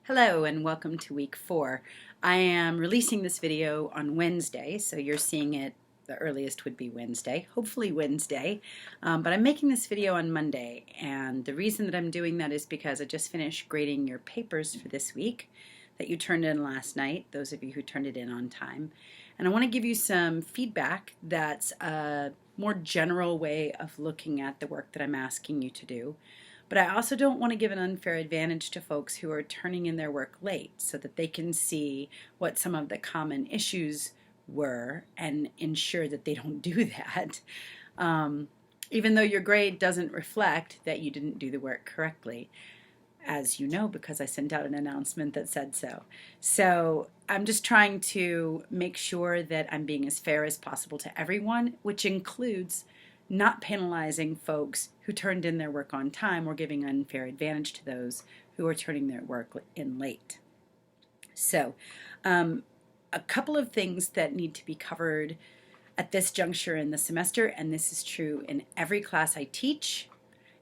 Hello and welcome to week 4. I am releasing this video on Wednesday, so you're seeing it, the earliest would be Wednesday, hopefully Wednesday, but I'm making this video on Monday, and the reason that I'm doing that is because I just finished grading your papers for this week that you turned in last night, those of you who turned it in on time, and I want to give you some feedback that's a more general way of looking at the work that I'm asking you to do. But I also don't want to give an unfair advantage to folks who are turning in their work late so that they can see what some of the common issues were and ensure that they don't do that. Even though your grade doesn't reflect that you didn't do the work correctly, as you know, because I sent out an announcement that said so. So I'm just trying to make sure that I'm being as fair as possible to everyone, which includes not penalizing folks who turned in their work on time or giving unfair advantage to those who are turning their work in late. So a couple of things that need to be covered at this juncture in the semester, and this is true in every class I teach,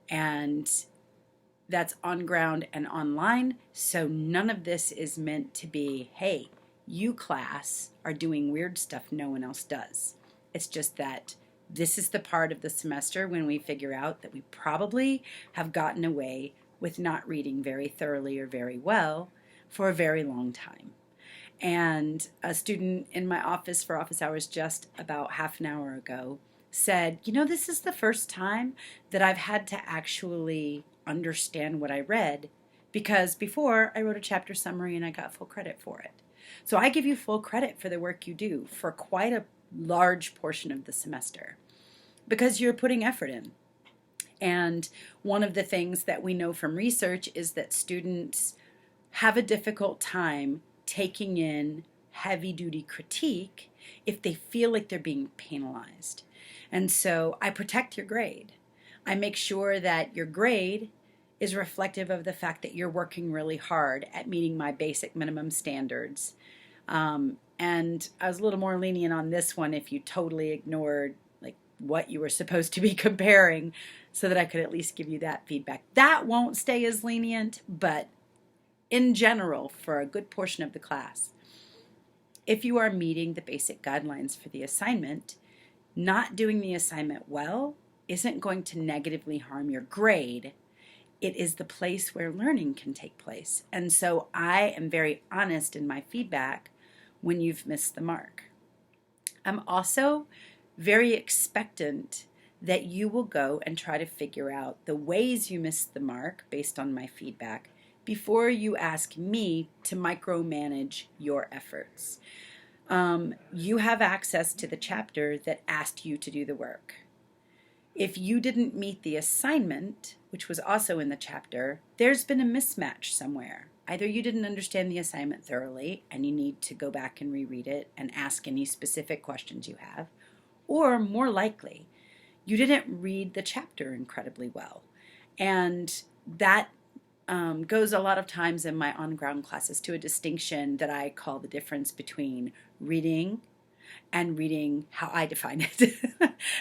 and that's on ground and online, so none of this is meant to be, hey, you class are doing weird stuff no one else does. It's just that this is the part of the semester when we figure out that we probably have gotten away with not reading very thoroughly or very well for a very long time. And a student in my office for office hours just about half an hour ago said, you know, this is the first time that I've had to actually understand what I read, because before I wrote a chapter summary and I got full credit for it. So I give you full credit for the work you do for quite a large portion of the semester because you're putting effort in. And one of the things that we know from research is that students have a difficult time taking in heavy-duty critique if they feel like they're being penalized. And so I protect your grade. I make sure that your grade is reflective of the fact that you're working really hard at meeting my basic minimum standards. And I was a little more lenient on this one if you totally ignored like what you were supposed to be comparing, so that I could at least give you that feedback. That won't stay as lenient, but in general, for a good portion of the class, if you are meeting the basic guidelines for the assignment, not doing the assignment well isn't going to negatively harm your grade. It is the place where learning can take place. And so I am very honest in my feedback when you've missed the mark. I'm also very expectant that you will go and try to figure out the ways you missed the mark based on my feedback before you ask me to micromanage your efforts. You have access to the chapter that asked you to do the work. If you didn't meet the assignment, which was also in the chapter, there's been a mismatch somewhere. Either you didn't understand the assignment thoroughly and you need to go back and reread it and ask any specific questions you have, or more likely, you didn't read the chapter incredibly well. And that goes a lot of times in my on-ground classes to a distinction that I call the difference between reading and reading how I define it.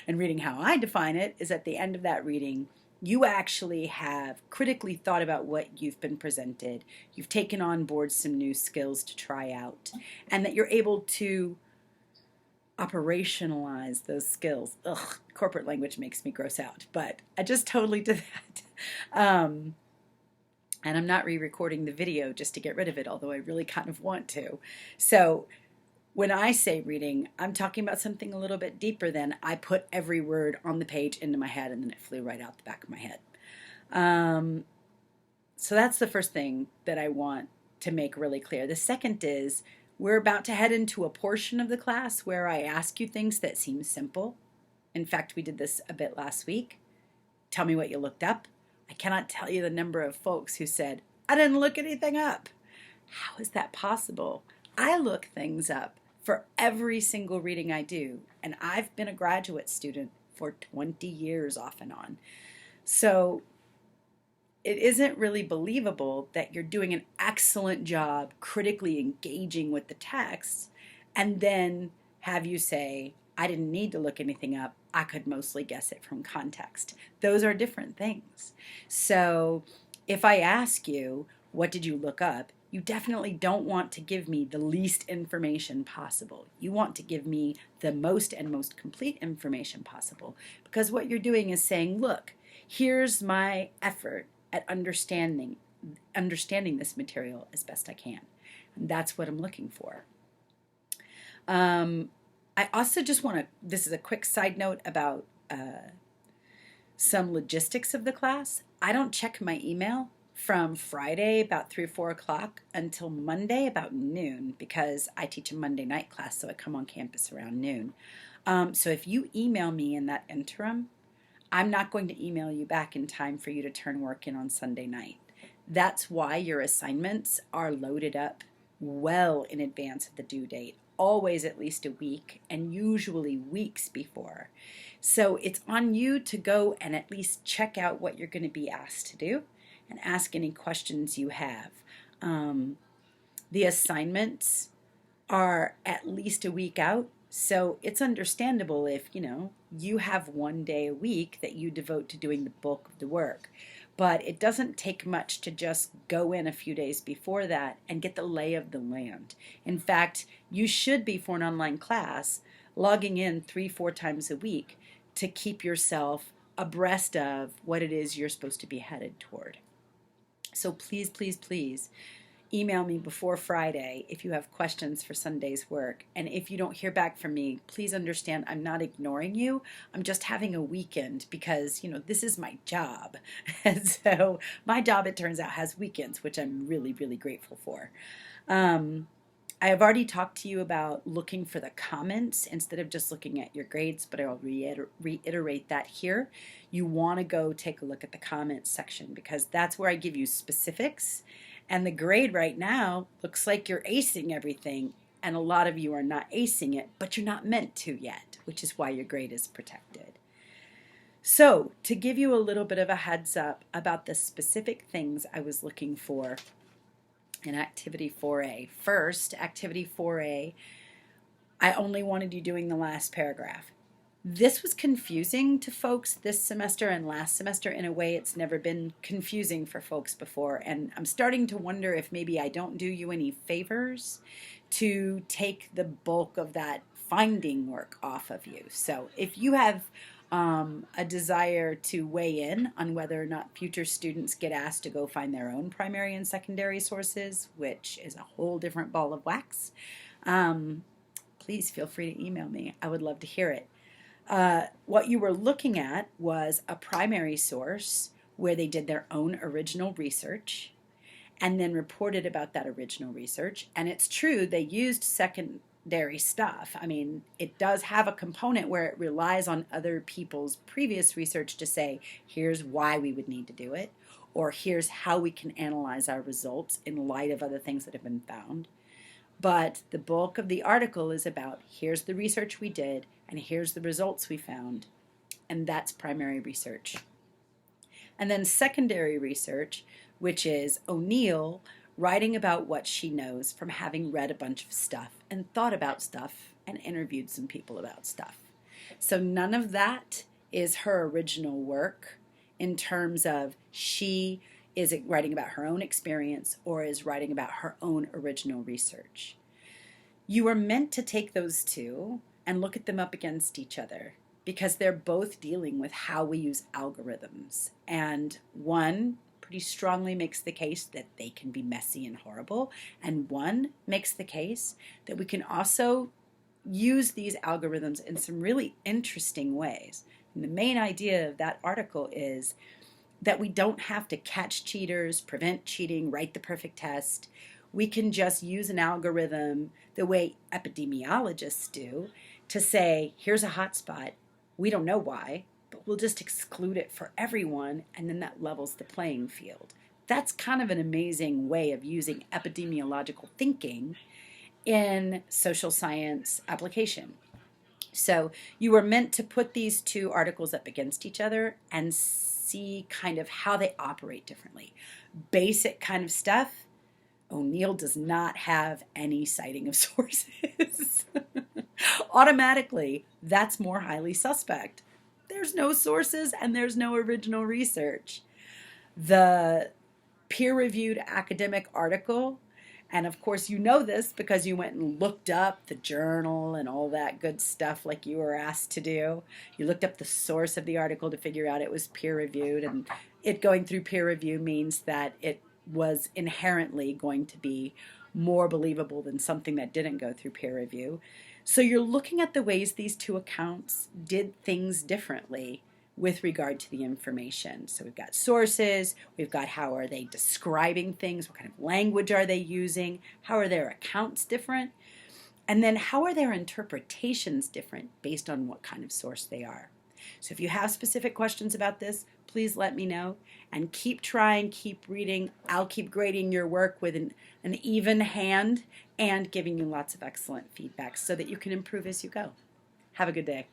And reading how I define it is at the end of that reading, you actually have critically thought about what you've been presented, you've taken on board some new skills to try out, and that you're able to operationalize those skills. Ugh, corporate language makes me gross out, but I just totally did that. And I'm not re-recording the video just to get rid of it, although I really kind of want to. So when I say reading, I'm talking about something a little bit deeper than I put every word on the page into my head and then it flew right out the back of my head. So that's the first thing that I want to make really clear. The second is we're about to head into a portion of the class where I ask you things that seem simple. In fact, we did this a bit last week. Tell me what you looked up. I cannot tell you the number of folks who said, I didn't look anything up. How is that possible? I look things up for every single reading I do, and I've been a graduate student for 20 years off and on. So it isn't really believable that you're doing an excellent job critically engaging with the text and then have you say, I didn't need to look anything up. I could mostly guess it from context. Those are different things. So if I ask you, what did you look up? You definitely don't want to give me the least information possible. You want to give me the most and most complete information possible, because what you're doing is saying, look, here's my effort at understanding this material as best I can. And that's what I'm looking for. I also just want to, this is a quick side note about some logistics of the class. I don't check my email from Friday about 3 or 4 o'clock until Monday about noon, because I teach a Monday night class, so I come on campus around noon. So if you email me in that interim, I'm not going to email you back in time for you to turn work in on Sunday night. That's why your assignments are loaded up well in advance of the due date, always at least a week, and usually weeks before. So it's on you to go and at least check out what you're going to be asked to do and ask any questions you have. The assignments are at least a week out, so it's understandable if, you have one day a week that you devote to doing the bulk of the work. But it doesn't take much to just go in a few days before that and get the lay of the land. In fact, you should be, for an online class, logging in 3-4 times a week to keep yourself abreast of what it is you're supposed to be headed toward. So please, please, please email me before Friday if you have questions for Sunday's work. And if you don't hear back from me, please understand I'm not ignoring you. I'm just having a weekend because, this is my job. And so my job, it turns out, has weekends, which I'm really, really grateful for. I have already talked to you about looking for the comments instead of just looking at your grades, but I'll reiterate that here. You want to go take a look at the comments section, because that's where I give you specifics. And the grade right now looks like you're acing everything, and a lot of you are not acing it, but you're not meant to yet, which is why your grade is protected. So, to give you a little bit of a heads up about the specific things I was looking for in Activity 4A. First, Activity 4A, I only wanted you doing the last paragraph. This was confusing to folks this semester and last semester in a way it's never been confusing for folks before, and I'm starting to wonder if maybe I don't do you any favors to take the bulk of that finding work off of you. So if you have a desire to weigh in on whether or not future students get asked to go find their own primary and secondary sources, which is a whole different ball of wax, please feel free to email me. I would love to hear it. What you were looking at was a primary source where they did their own original research and then reported about that original research. And it's true, they used secondary stuff. I mean, it does have a component where it relies on other people's previous research to say, here's why we would need to do it, or here's how we can analyze our results in light of other things that have been found. But the bulk of the article is about, here's the research we did, and here's the results we found, and that's primary research. And then secondary research, which is O'Neill writing about what she knows from having read a bunch of stuff and thought about stuff and interviewed some people about stuff. So none of that is her original work in terms of she is writing about her own experience or is writing about her own original research. You are meant to take those two and look at them up against each other, because they're both dealing with how we use algorithms. And one pretty strongly makes the case that they can be messy and horrible, and one makes the case that we can also use these algorithms in some really interesting ways. And the main idea of that article is that we don't have to catch cheaters, prevent cheating, write the perfect test. We can just use an algorithm the way epidemiologists do to say, here's a hotspot. We don't know why, but we'll just exclude it for everyone, and then that levels the playing field. That's kind of an amazing way of using epidemiological thinking in social science application. So you were meant to put these two articles up against each other and see kind of how they operate differently. Basic kind of stuff, O'Neill does not have any citing of sources. Automatically, that's more highly suspect. There's no sources and there's no original research. The peer-reviewed academic article And of course, you know this because you went and looked up the journal and all that good stuff like you were asked to do. You looked up the source of the article to figure out it was peer reviewed. And it going through peer review means that it was inherently going to be more believable than something that didn't go through peer review. So you're looking at the ways these two accounts did things differently with regard to the information. So we've got sources, we've got how are they describing things, what kind of language are they using, how are their accounts different, and then how are their interpretations different based on what kind of source they are. So if you have specific questions about this, please let me know, and keep trying, keep reading. I'll keep grading your work with an even hand and giving you lots of excellent feedback so that you can improve as you go. Have a good day.